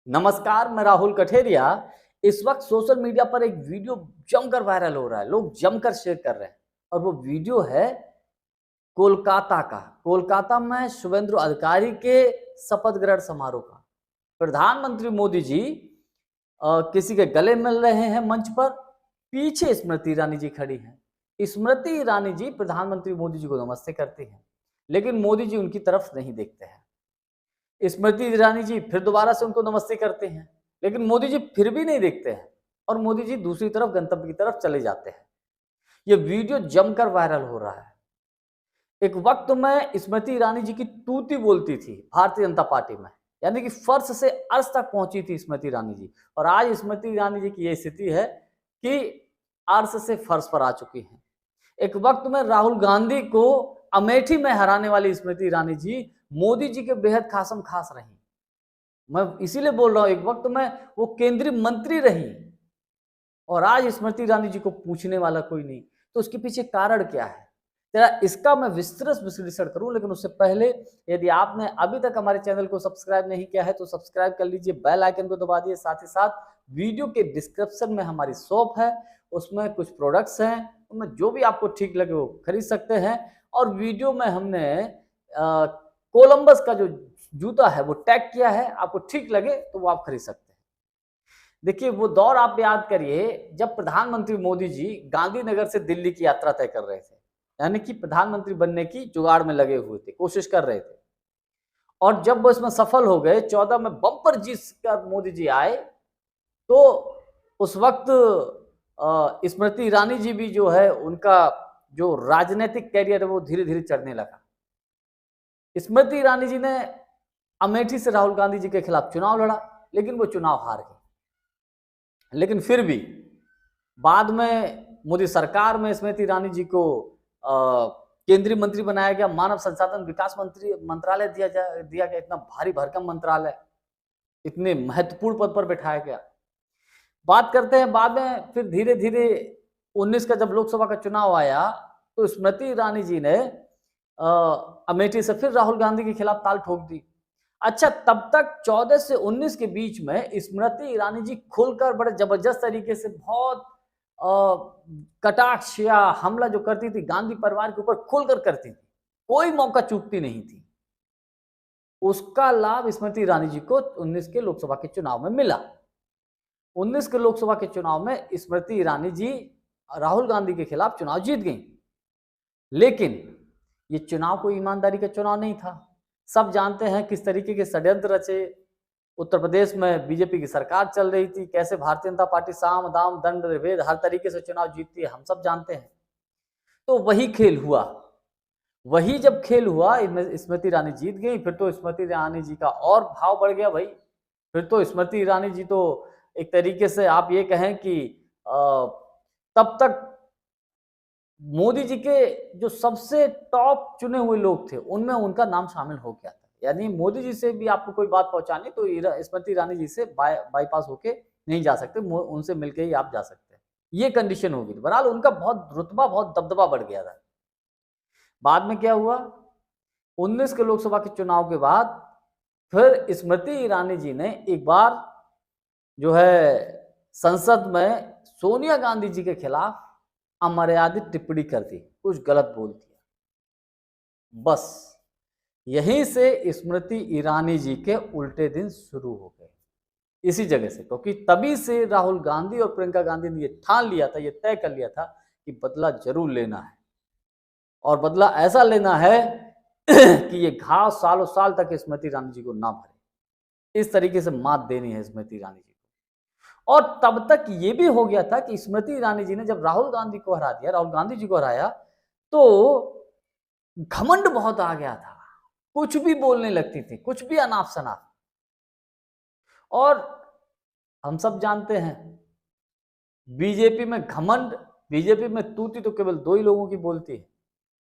नमस्कार, मैं राहुल कठेरिया। इस वक्त सोशल मीडिया पर एक वीडियो जमकर वायरल हो रहा है, लोग जमकर शेयर कर रहे हैं और वो वीडियो है कोलकाता का। कोलकाता में शुभेंदु अधिकारी के शपथ ग्रहण समारोह का। प्रधानमंत्री मोदी जी किसी के गले मिल रहे हैं मंच पर। पीछे स्मृति ईरानी जी खड़ी हैं। स्मृति ईरानी जी प्रधानमंत्री मोदी जी को नमस्ते करती हैं, लेकिन मोदी जी उनकी तरफ नहीं देखते हैं। स्मृति ईरानी जी फिर दोबारा से उनको नमस्ते करते हैं, लेकिन मोदी जी फिर भी नहीं देखते हैं और मोदी जी दूसरी तरफ गंतव्य की तरफ चले जाते हैं। ये वीडियो जमकर वायरल हो रहा है। एक वक्त में स्मृति ईरानी जी की तूती बोलती थी भारतीय जनता पार्टी में, यानी कि फर्श से अर्श तक पहुंची थी स्मृति ईरानी जी, और आज स्मृति ईरानी जी की यह स्थिति है कि अर्श से फर्श पर आ चुकी हैं। एक वक्त में राहुल गांधी को अमेठी में हराने वाली स्मृति ईरानी जी मोदी जी के बेहद खासम खास रही। मैं इसीलिए बोल रहा हूं, एक वक्त में वो केंद्रीय मंत्री रही और आज स्मृति ईरानी जी को पूछने वाला कोई नहीं। तो उसके पीछे कारण क्या है, तेरा इसका मैं विस्तृत विश्लेषण करूं, लेकिन उससे पहले यदि आपने अभी तक हमारे चैनल को सब्सक्राइब नहीं किया है तो सब्सक्राइब कर लीजिए, बेल आइकन को दबा दिए। साथ ही साथ वीडियो के डिस्क्रिप्शन में हमारी शॉप है, उसमें कुछ प्रोडक्ट्स हैं, उनमें जो भी आपको ठीक लगे वो खरीद सकते हैं। और वीडियो में हमने कोलंबस का जो जूता है वो टैग किया है, आपको ठीक लगे तो वो आप खरीद सकते हैं। देखिए, वो दौर आप याद करिए जब प्रधानमंत्री मोदी जी गांधीनगर से दिल्ली की यात्रा तय कर रहे थे, यानी कि प्रधानमंत्री बनने की जुगाड़ में लगे हुए थे, कोशिश कर रहे थे। और जब वो इसमें सफल हो गए, 14 में बम्पर जीत कर मोदी जी आए, तो उस वक्त स्मृति ईरानी जी भी जो है उनका जो राजनीतिक कैरियर है वो धीरे धीरे चढ़ने लगा। स्मृति ईरानी जी ने अमेठी से राहुल गांधी जी के खिलाफ चुनाव लड़ा, लेकिन वो चुनाव हार गए। लेकिन फिर भी बाद में मोदी सरकार में स्मृति ईरानी जी को केंद्रीय मंत्री बनाया गया, मानव संसाधन विकास मंत्रालय दिया गया, इतना भारी भरकम मंत्रालय, इतने महत्वपूर्ण पद पर बैठाया गया। बात करते हैं बाद में, फिर धीरे धीरे 19 का जब लोकसभा का चुनाव आया तो स्मृति ईरानी जी ने अमेठी से फिर राहुल गांधी के खिलाफ ताल ठोक दी। अच्छा, तब तक 14 से 19 के बीच में स्मृति ईरानी जी खुलकर बड़े जबरदस्त तरीके से बहुत कटाक्ष या हमला जो करती थी गांधी परिवार के ऊपर खुलकर करती थी, कोई मौका चूकती नहीं थी। उसका लाभ स्मृति ईरानी जी को 19 के लोकसभा के चुनाव में मिला। 19 के लोकसभा के चुनाव में स्मृति ईरानी जी राहुल गांधी के खिलाफ चुनाव जीत गई, लेकिन ये चुनाव कोई ईमानदारी का चुनाव नहीं था। सब जानते हैं किस तरीके के षड्यंत्र रचे। उत्तर प्रदेश में बीजेपी की सरकार चल रही थी, कैसे भारतीय जनता पार्टी साम दाम दंड भेद हर तरीके से चुनाव जीतती है, हम सब जानते हैं। तो वही खेल हुआ। वही जब खेल हुआ, स्मृति ईरानी जीत गई, फिर तो स्मृति ईरानी जी का और भाव बढ़ गया भाई। फिर तो स्मृति ईरानी जी तो एक तरीके से आप ये कहें कि तब तक मोदी जी के जो सबसे टॉप चुने हुए लोग थे उनमें उनका नाम शामिल हो गया था। यानी मोदी जी से भी आपको कोई बात पहुंचानी तो स्मृति ईरानी जी से बाईपास होके नहीं जा सकते, उनसे मिलके ही आप जा सकते हैं, ये कंडीशन होगी। बहरहाल उनका बहुत रुतबा, बहुत दबदबा बढ़ गया था। बाद में क्या हुआ, 19 के लोकसभा के चुनाव के बाद फिर स्मृति ईरानी जी ने एक बार जो है संसद में सोनिया गांधी जी के खिलाफ अमर्यादित टिप्पणी कर दी, कुछ गलत बोल दिया। बस यहीं से स्मृति ईरानी जी के उल्टे दिन शुरू हो गए, इसी जगह से। क्योंकि तभी से राहुल गांधी और प्रियंका गांधी ने ये ठान लिया था, ये तय कर लिया था कि बदला जरूर लेना है, और बदला ऐसा लेना है कि ये घाव सालों साल तक स्मृति ईरानी जी को ना भरे। इस तरीके से मात देनी है स्मृति ईरानी जी को। और तब तक ये भी हो गया था कि स्मृति ईरानी जी ने जब राहुल गांधी को हरा दिया, राहुल गांधी जी को हराया, तो घमंड बहुत आ गया था, कुछ भी बोलने लगती थी, कुछ भी अनाप शनाप। और हम सब जानते हैं बीजेपी में घमंड, बीजेपी में तूती तो केवल दो ही लोगों की बोलती है,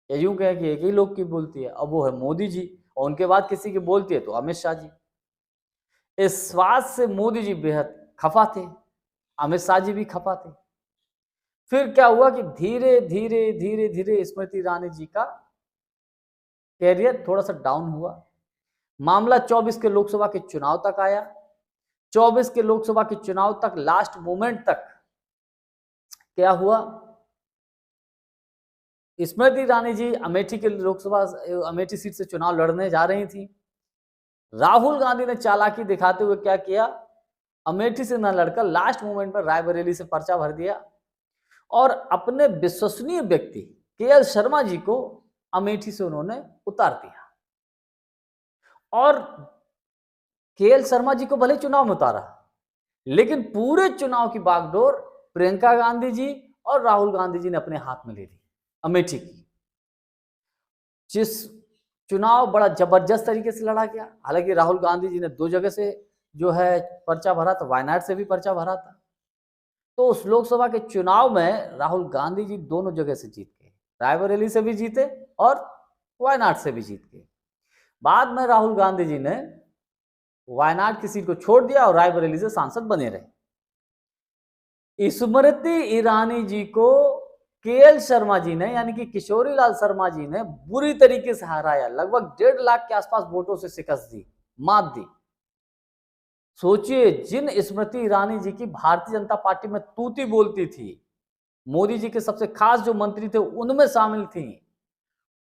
या यूं कहें कि एक ही लोग की बोलती है, अब वो है मोदी जी, और उनके बाद किसी की बोलती है तो अमित शाह जी। इस बात से मोदी जी बेहद खफा थे, अमित शाह जी भी खफा थे। फिर क्या हुआ कि धीरे धीरे धीरे धीरे स्मृति ईरानी जी का कैरियर थोड़ा सा डाउन हुआ। मामला 24 के लोकसभा के चुनाव तक आया। 24 के लोकसभा के चुनाव तक, लास्ट मोमेंट तक क्या हुआ, स्मृति ईरानी जी अमेठी के लोकसभा अमेठी सीट से चुनाव लड़ने जा रही थी। राहुल गांधी ने चालाकी दिखाते हुए क्या किया, अमेठी से न लड़कर लास्ट मोमेंट में रायबरेली से पर्चा भर दिया और अपने विश्वसनीय व्यक्ति केएल शर्मा जी को अमेठी से उन्होंने उतार दिया। और केएल शर्मा जी को भले चुनाव में उतारा, लेकिन पूरे चुनाव की बागडोर प्रियंका गांधी जी और राहुल गांधी जी ने अपने हाथ में ले ली अमेठी की। जिस चुनाव बड़ा जबरदस्त तरीके से लड़ा गया, हालांकि राहुल गांधी जी ने 2 जगह से जो है पर्चा भरा था, वायनाड से भी पर्चा भरा था। तो उस लोकसभा के चुनाव में राहुल गांधी जी दोनों जगह से जीत गए, रायबरेली से भी जीते और वायनाड से भी जीत गए। बाद में राहुल गांधी जी ने वायनाड की सीट को छोड़ दिया और रायबरेली से सांसद बने रहे। स्मृति ईरानी जी को केएल शर्मा जी ने, यानी कि किशोरी लाल शर्मा जी ने बुरी तरीके से हराया, लगभग 1.5 लाख के आसपास वोटों से शिकस्त दी, मात दी। सोचिए, जिन स्मृति ईरानी जी की भारतीय जनता पार्टी में तूती बोलती थी, मोदी जी के सबसे खास जो मंत्री थे उनमें शामिल थी,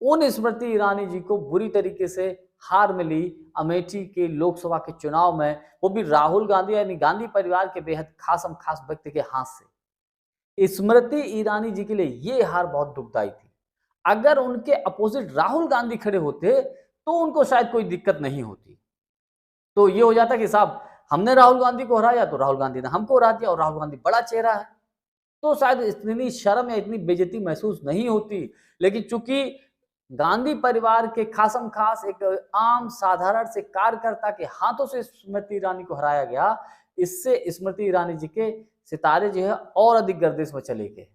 उन स्मृति ईरानी जी को बुरी तरीके से हार मिली अमेठी के लोकसभा के चुनाव में, वो भी राहुल गांधी यानी गांधी परिवार के बेहद खासम खास व्यक्ति के हाथ से। स्मृति ईरानी जी के लिए ये हार बहुत दुखदाई थी। अगर उनके अपोजिट राहुल गांधी खड़े होते तो उनको शायद कोई दिक्कत नहीं होती। तो ये हो जाता कि साहब हमने राहुल गांधी को हराया तो राहुल गांधी ने हमको हरा दिया, और राहुल गांधी बड़ा चेहरा है, तो शायद इतनी शर्म या इतनी बेइज्जती महसूस नहीं होती। लेकिन चूंकि गांधी परिवार के खासम खास एक आम साधारण से कार्यकर्ता के हाथों से स्मृति ईरानी को हराया गया, इससे स्मृति ईरानी जी के सितारे जो है और अधिक गर्दिश में चले गए।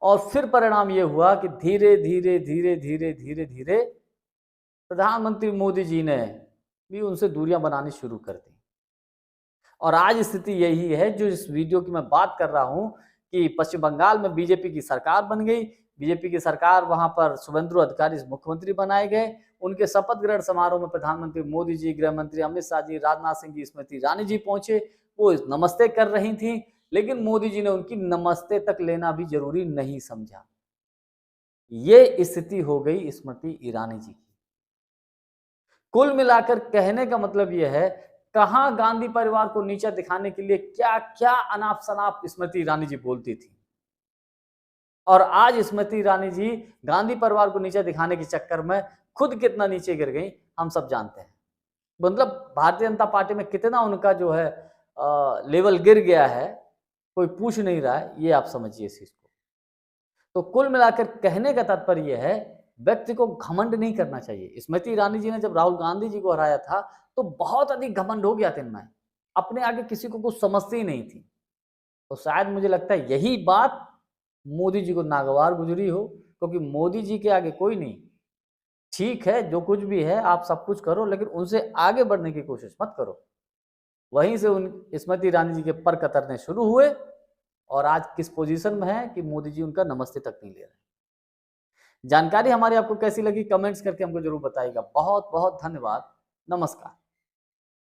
और फिर परिणाम यह हुआ कि धीरे धीरे धीरे धीरे धीरे धीरे प्रधानमंत्री मोदी जी ने भी उनसे दूरियां बनानी शुरू कर दी। और आज स्थिति यही है जो इस वीडियो की मैं बात कर रहा हूं कि पश्चिम बंगाल में बीजेपी की सरकार बन गई। बीजेपी की सरकार, वहां पर शुभेंदु अधिकारी मुख्यमंत्री बनाए गए। उनके शपथ ग्रहण समारोह में प्रधानमंत्री मोदी जी, गृह मंत्री अमित शाह जी, राजनाथ सिंह जी, स्मृति ईरानी जी पहुंचे। वो नमस्ते कर रही थी, लेकिन मोदी जी ने उनकी नमस्ते तक लेना भी जरूरी नहीं समझा। ये स्थिति हो गई स्मृति ईरानी जी की। कुल मिलाकर कहने का मतलब यह है, कहां गांधी परिवार को नीचा दिखाने के लिए क्या क्या अनाप शनाप स्मृति ईरानी जी बोलती थी, और आज स्मृति ईरानी जी गांधी परिवार को नीचा दिखाने के चक्कर में खुद कितना नीचे गिर गई हम सब जानते हैं। मतलब भारतीय जनता पार्टी में कितना उनका जो है लेवल गिर गया है, कोई पूछ नहीं रहा है, ये आप समझिए इस चीज को। तो कुल मिलाकर कहने का तात्पर्य यह है, व्यक्ति को घमंड नहीं करना चाहिए। स्मृति ईरानी जी ने जब राहुल गांधी जी को हराया था तो बहुत अधिक घमंड हो गया था इनमें, अपने आगे किसी को कुछ समझती ही नहीं थी। तो शायद मुझे लगता है यही बात मोदी जी को नागवार गुजरी हो, क्योंकि मोदी जी के आगे कोई नहीं। ठीक है, जो कुछ भी है आप सब कुछ करो, लेकिन उनसे आगे बढ़ने की कोशिश मत करो। वहीं से उन स्मृति ईरानी जी के पर कतरने शुरू हुए, और आज किस पोजीशन में है कि मोदी जी उनका नमस्ते तक नहीं ले रहे। जानकारी हमारी आपको कैसी लगी, कमेंट्स करके हमको जरूर बताइएगा। बहुत बहुत धन्यवाद। नमस्कार।